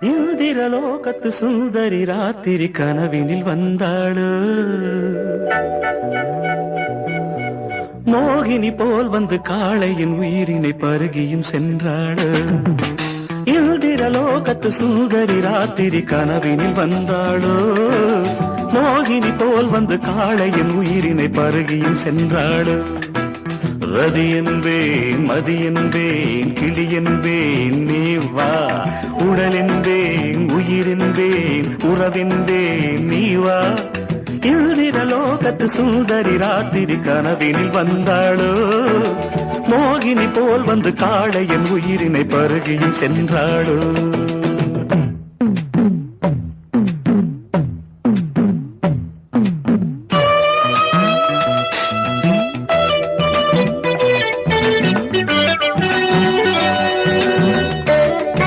இந்திரலோகத்து சுந்தரி ராத்திரி கனவினில் வந்தாளு. மோகினி போல் வந்து காளையின் உயிரினை பருகியும் சென்றாளு. இந்திரலோகத்து சுந்தரி ராத்திரி கனவினில் வந்தாளோ. மோகினி போல் வந்து காளையின் உயிரினை பருகியும் சென்றாளு. ரதி என்பேன் மதி என்பேன் கிளி என்பேன் நீ வா. உடல் என்பேன் உயிர் என்பேன் உறவென்பேன் நீ வா. இந்திரலோகத்து சுந்தரி ராத்திரி கனவினில் வந்தாளோ. மோகினி போல் வந்து காளையின் உயிரினை பருகியும் சென்றாளோ.